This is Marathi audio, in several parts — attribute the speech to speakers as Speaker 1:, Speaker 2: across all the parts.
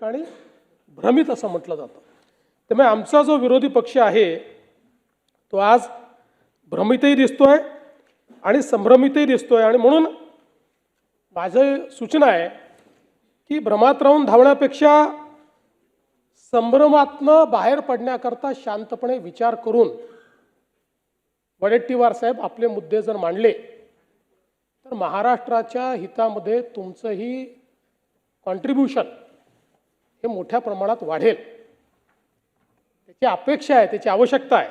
Speaker 1: ठिकाणी भ्रमित असं म्हटलं जातं। त्यामुळे आमचा जो विरोधी पक्ष आहे तो आज भ्रमितही दिसतोय आणि संभ्रमितही दिसतोय। आणि म्हणून माझी सूचना आहे की भ्रमात राहून धावण्यापेक्षा संभ्रमातनं बाहेर पडण्याकरता शांतपणे विचार करून वडेट्टीवार साहेब आपले मुद्दे जर मांडले तर महाराष्ट्राच्या हितामध्ये तुमचंही कॉन्ट्रीब्युशन हे मोठ्या प्रमाणात वाढेल। त्याची अपेक्षा आहे, त्याची आवश्यकता आहे।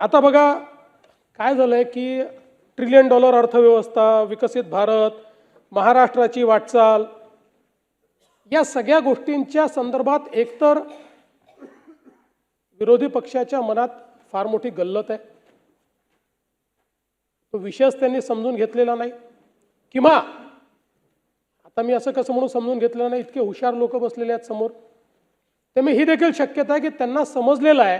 Speaker 1: आता बघा काय झालंय की $1 ट्रिलियन अर्थव्यवस्था, विकसित भारत, महाराष्ट्राची वाटचाल, या सगळ्या गोष्टींच्या संदर्भात एकतर विरोधी पक्षाच्या मनात फार मोठी गल्लत आहे, तो विषयच त्यांनी समजून घेतलेला नाही, किंवा आता मी असं कसं म्हणून समजून घेतलेलं नाही, इतके हुशार लोक बसलेले आहेत समोर, त्यामुळे ही देखील शक्यता आहे की त्यांना समजलेलं आहे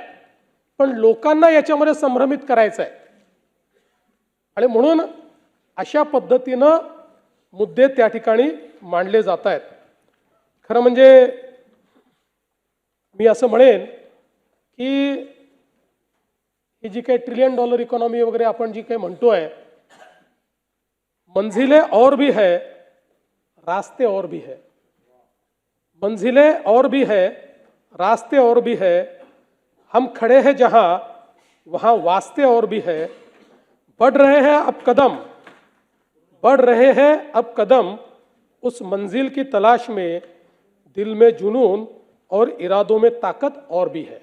Speaker 1: पण लोकांना याच्यामध्ये संभ्रमित करायचं आहे आणि म्हणून अशा पद्धतीनं मुद्दे त्या ठिकाणी मांडले जात आहेत। खरं म्हणजे मी असं म्हणेन की ही जी काही $1 ट्रिलियन इकॉनॉमी वगैरे आपण जी काही म्हणतोय, मंजिलें और भी है, रास्ते और भी है, मंजिलें और भी है, रास्ते और भी है, हम खड़े हैं जहां वहां वास्ते और भी है, बढ़ रहे हैं अब कदम, बढ़ रहे हैं अब कदम, उस मंजिल की तलाश में दिल में जुनून और इरादों में ताकत और भी है।